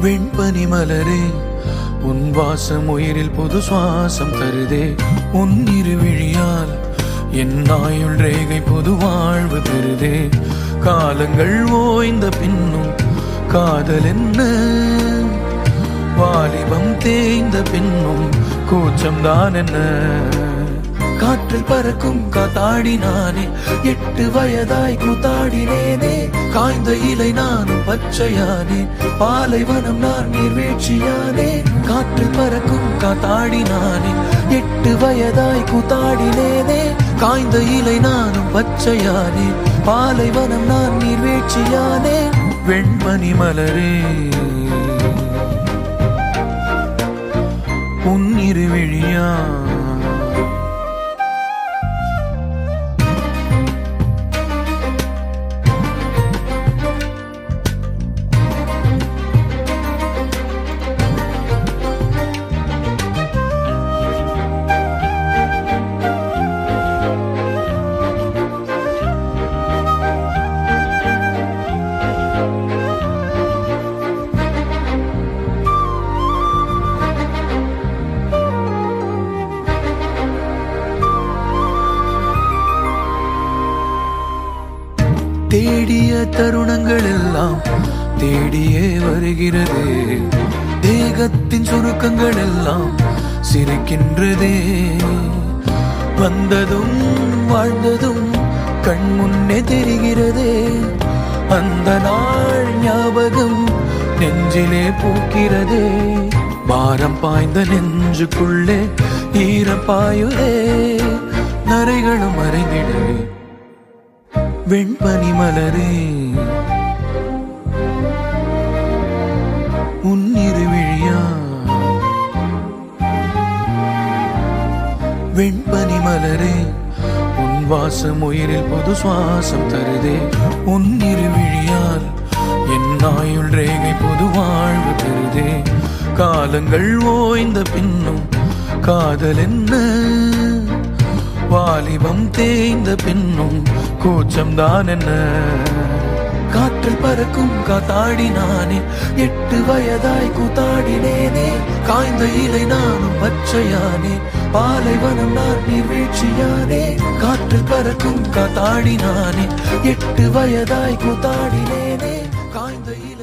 வெண்பனி மலரே உன் வாசம் உயிரில் புது சுவாசம் தருதே. உன் இருவிழியால் என் ஆயுள் ரேகை புது வாழ்வு பெறுதே. காலங்கள் ஓய்ந்த பின்னும் காதல் என்ன, வாலிபம் தேய்ந்த பின்னும் கூச்சம்தான் என்ன. காற்றில் பறக்கும் காத்தாடினானே, 8 வயதாய் கூத்தாடினேனே. காய்ந்த இலை நானும் பச்சையானே, பாலைவனம் நான் நீர்வீழ்ச்சியானே. காற்றில் பறக்கும் காத்தாடினானே, 8 வயதாய் கூத்தாடினேனே. காய்ந்த இலை நானும் பச்சையானே, பாலைவனம் நான் நீர்வீழ்ச்சியானே. வெண்பனி மலரே உன் இருவிழியா தேடிய தருணங்கள் எல்லாம் தேடியே வருகிறதே. தேகத்தின் சுருக்கங்கள் எல்லாம் சிரிக்கின்றதே. வந்ததும் வாழ்ந்ததும் கண் முன்னே தெரிகிறதே. அந்த நாள் ஞாபகம் நெஞ்சிலே பூக்கிறதே. பாரம் பாய்ந்த நெஞ்சுக்குள்ளே ஈரம் பாயுதே. நரைகளும் மறைந்திடவே வெண்பனி மலரே உன் இருவிழியா. வெண்பனி மலரே உன் வாசம் உயிரில் புது சுவாசம் தருதே. உன் இருவிழியால் என் ஆயுள் ரேகை புது வாழ்வு பெறுதே. காலங்கள் ஓய்ந்த பின்னும் காதல் என்ன, வாலிபம் தேய்ந்த பின்னும் கூச்சம்தான் என்ன. காற்றில் பறக்கும் காத்தாடினானே, 8 வயதாய் கூத்தாடினேனே. காய்ந்த இலை நானும் பச்சையானே, பாலைவனம் நான் நீர்வீழ்ச்சியானே. காற்றில் பறக்கும் காத்தாடினானே, 8 வயதாய் கூத்தாடினேனே. காய்ந்த இலை